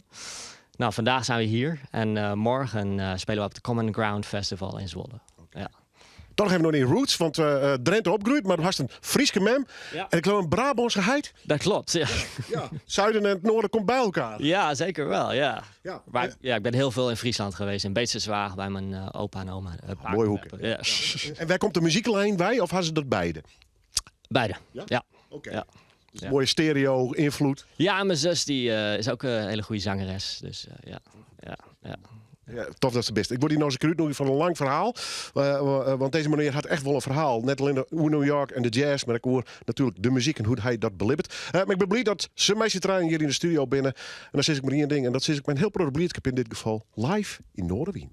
S9: Nou, vandaag zijn we hier. En morgen spelen we op het Common Ground Festival in Zwolle. Okay. Ja.
S1: Dan hebben we nog in Roots, want Drenthe opgegroeid, maar du hast een Frieske mem.
S9: Ja.
S1: En ik geloof een Brabantse heid.
S9: Dat klopt, ja.
S1: Zuiden en het noorden komt bij elkaar.
S9: Ja, zeker wel, ja.
S1: Maar,
S9: ik ben heel veel in Friesland geweest. In Beetseswaag bij mijn opa en oma.
S1: Mooi hoek.
S9: Ja.
S1: En waar komt de muzieklijn bij, of hadden ze dat beide?
S9: Beide, ja.
S1: Oké.
S9: Ja.
S1: Dus mooie stereo-invloed.
S9: Ja, en mijn zus die is ook een hele goede zangeres. Dus ja.
S1: Ja, tof, dat is het beste. Ik word hier nog eens een keer van een lang verhaal. Want deze meneer had echt wel een verhaal. Net alleen de New York en de jazz. Maar ik hoor natuurlijk de muziek en hoe hij dat belibbert. Maar ik ben blij dat ze mij zitten hier in de studio binnen. En dan zeg ik maar één ding. En dat is ik ben heel proud ik heb in dit geval live in Noorderwien.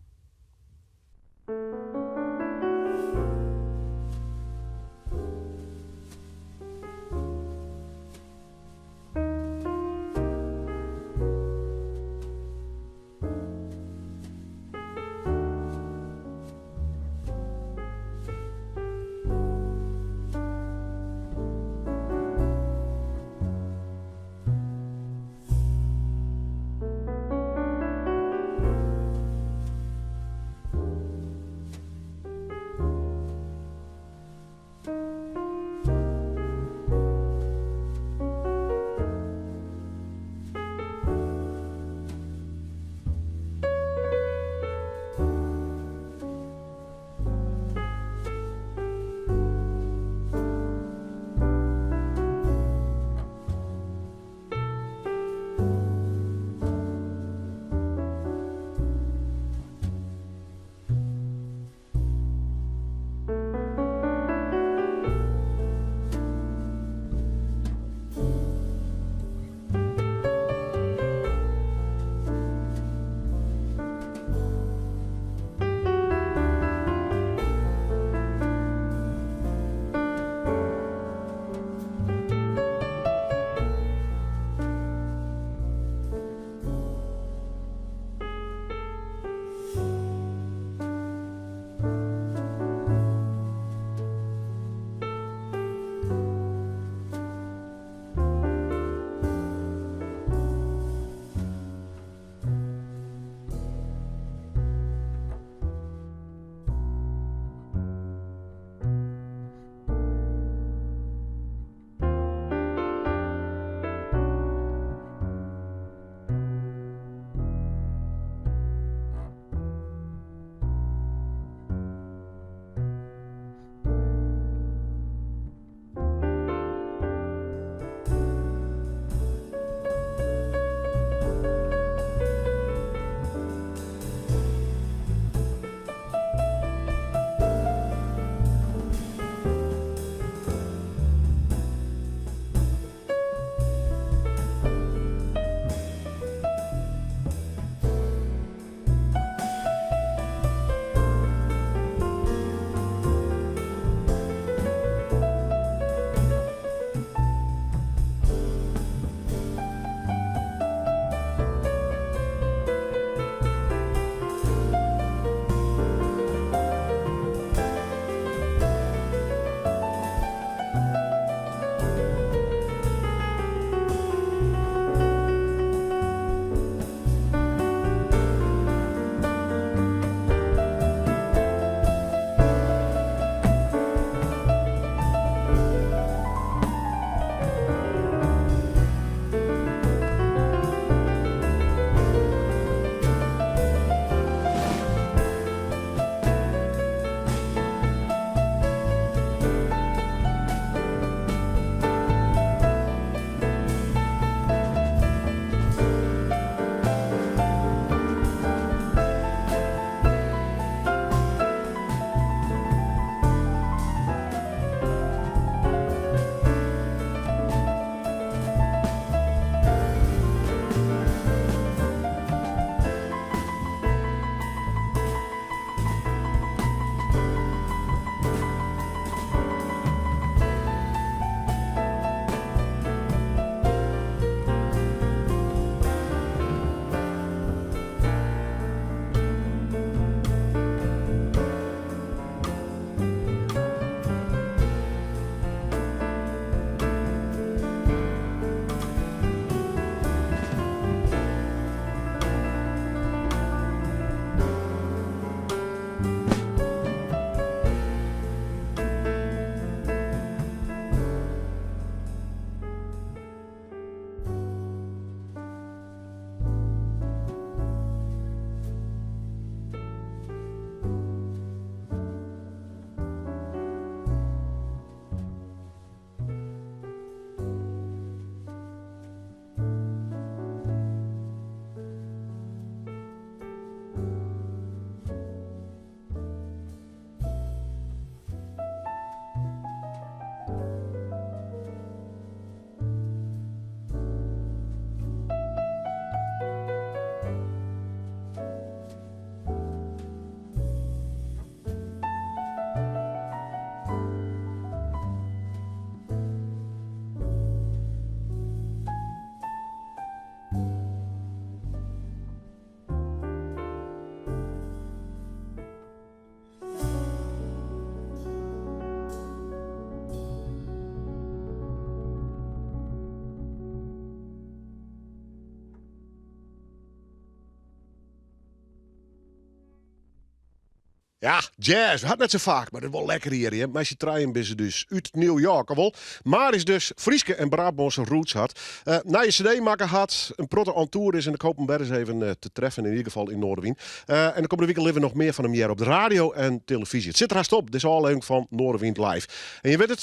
S1: Ja, jazz. We hadden net zo vaak, maar dat is wel lekker hier. Hè? Meisje trein ben ze dus uit New York. Wel. Maar is dus Frieske en Brabantse roots had. Na je cd maken had, een protte on tour is en ik hoop hem weer eens even te treffen. In ieder geval in Noorderwien. En de komende week leven nog meer van hem hier op de radio en televisie. Het zit er haast op. Dit is al een van Noorderwien live. En je weet het,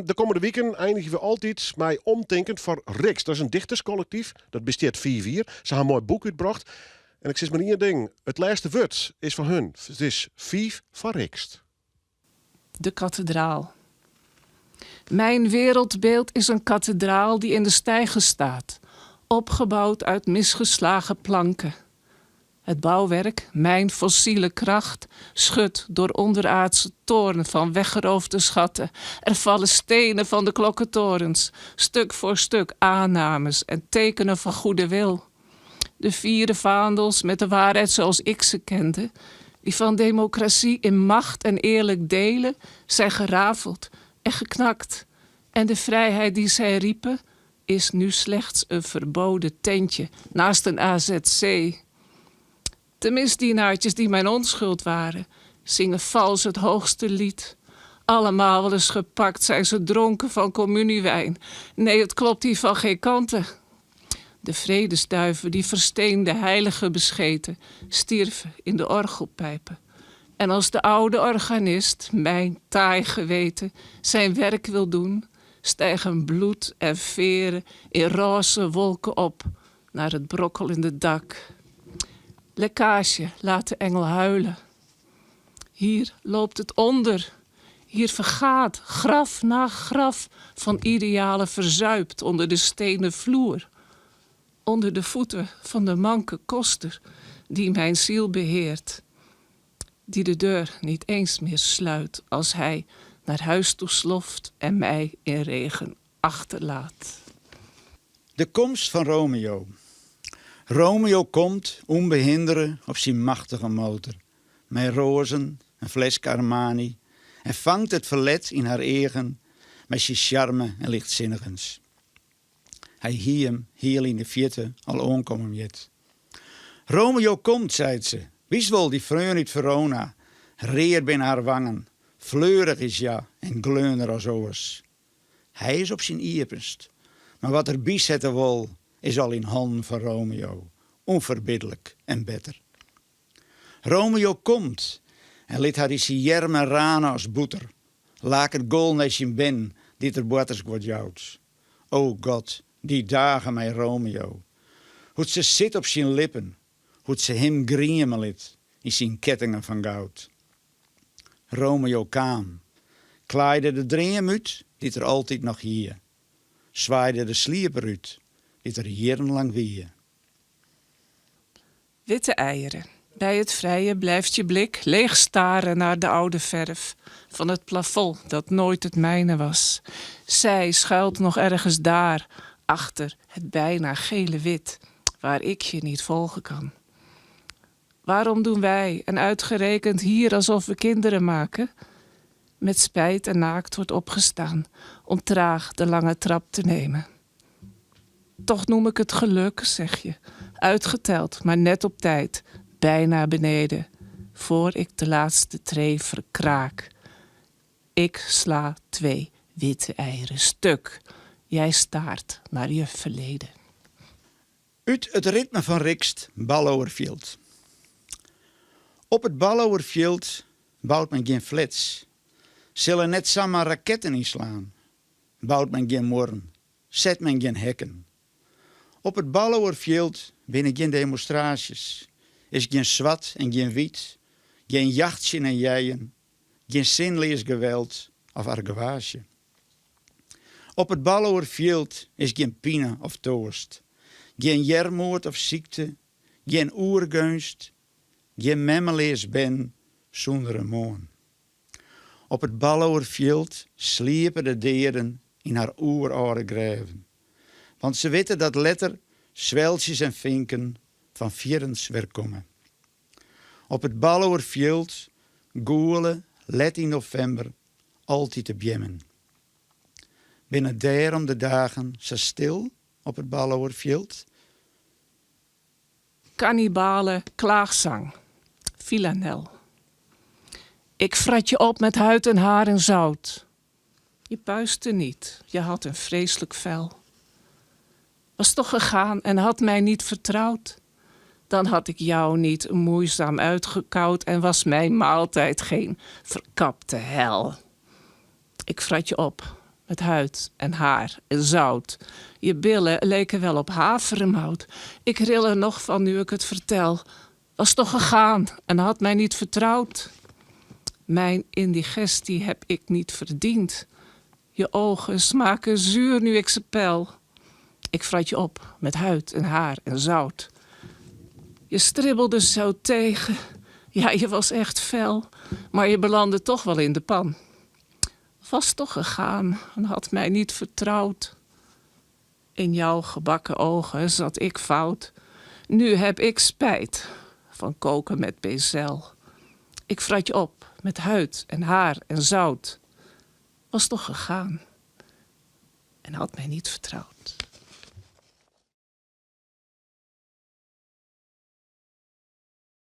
S1: de komende weken eindigen we altijd met Omtinkend voor Riks. Dat is een dichterscollectief. Dat bestaat 4-4. Ze hebben een mooi boek uitgebracht. En ik zeg maar één ding. Het laatste woord is van hun. Het is 5 van Rikst.
S10: De kathedraal. Mijn wereldbeeld is een kathedraal die in de steiger staat. Opgebouwd uit misgeslagen planken. Het bouwwerk, mijn fossiele kracht, schudt door onderaardse toren van weggeroofde schatten. Er vallen stenen van de klokkentorens, stuk voor stuk aannames en tekenen van goede wil. De 4 vaandels met de waarheid zoals ik ze kende, die van democratie in macht en eerlijk delen, zijn gerafeld en geknakt. En de vrijheid die zij riepen, is nu slechts een verboden tentje naast een AZC. De misdienaartjes die mijn onschuld waren, zingen vals het hoogste lied. Allemaal wel eens gepakt zijn ze dronken van communiewijn. Nee, het klopt hier van geen kanten. De vredesduiven die versteende heiligen bescheten, stierven in de orgelpijpen. En als de oude organist, mijn taai geweten, zijn werk wil doen, stijgen bloed en veren in roze wolken op naar het brokkelende dak. Lekkage laat de engel huilen. Hier loopt het onder. Hier vergaat graf na graf van idealen verzuipt onder de stenen vloer. Onder de voeten van de manke koster die mijn ziel beheert. Die de deur niet eens meer sluit als hij naar huis toe sloft en mij in regen achterlaat.
S11: De komst van Romeo. Romeo komt onbehinderd op zijn machtige motor. Met rozen, een fles Armani. En vangt het verlet in haar eigen met zijn charme en lichtzinnigens. Hij hie hem heel in de vierte al aankomen jet. Romeo komt, zei ze. Wist wel die vreun uit Verona. Reer bin haar wangen. Fleurig is ja en gleuner als oors. Hij is op zijn iepenst. Maar wat er bij zetten wil, is al in handen van Romeo. Onverbiddelijk en beter. Romeo komt en liet haar die jermen ranen als boeter. Laak het goal naar zijn ben, dit er boeters wordt jouwt. O God, die dagen met Romeo. Hoe ze zit op zijn lippen, hoe ze hem griemen liet in zijn kettingen van goud. Romeo kwam, klaaide de dream uit, dit er altijd nog hier. Zwaaide de slieper uit, dit er jarenlang wie.
S10: Witte eieren. Bij het vrije blijft je blik leeg staren naar de oude verf van het plafond dat nooit het mijne was. Zij schuilt nog ergens daar, achter het bijna gele wit, waar ik je niet volgen kan. Waarom doen wij, en uitgerekend hier alsof we kinderen maken? Met spijt en naakt wordt opgestaan om traag de lange trap te nemen. Toch noem ik het geluk, zeg je, uitgeteld, maar net op tijd, bijna beneden, voor ik de laatste tree verkraak. Ik sla 2 witte eieren stuk. Jij staart naar je verleden.
S11: Uit het ritme van Rikst, Ballowerfield. Op het Ballowerfield bouwt men geen flats. Zullen net samen raketten inslaan. Bouwt men geen morren. Zet men geen hekken. Op het Ballowerfield binnen geen demonstraties. Is geen zwart en geen wit. Geen jachtje en jijen. Geen zinloos geweld of argwage. Op het Ballowerfield is geen pine of toast. Geen jermoord of ziekte. Geen oergunst. Geen memelees ben zonder een moon. Op het Ballowerfield sliepen de dieren in haar oeroude graven. Want ze weten dat letter zweltjes en vinken van vierens weer komen. Op het Ballowerfield goelen let in november altijd te bjemmen. Binnen daar om de dagen zo stil op het Ballowerfield.
S10: Kannibale klaagzang. Villanel. Ik vrat je op met huid en haar en zout. Je puiste niet, je had een vreselijk vel. Was toch gegaan en had mij niet vertrouwd. Dan had ik jou niet moeizaam uitgekauwd en was mijn maaltijd geen verkapte hel. Ik vrat je op met huid en haar en zout. Je billen leken wel op havermout. Ik ril er nog van nu ik het vertel. Was toch gegaan en had mij niet vertrouwd. Mijn indigestie heb ik niet verdiend. Je ogen smaken zuur nu ik ze pel. Ik vrat je op met huid en haar en zout. Je stribbelde zo tegen. Ja, je was echt fel. Maar je belandde toch wel in de pan. Was toch gegaan en had mij niet vertrouwd. In jouw gebakken ogen zat ik fout. Nu heb ik spijt van koken met bezel. Ik vrat je op met huid en haar en zout. Was toch gegaan en had mij niet vertrouwd.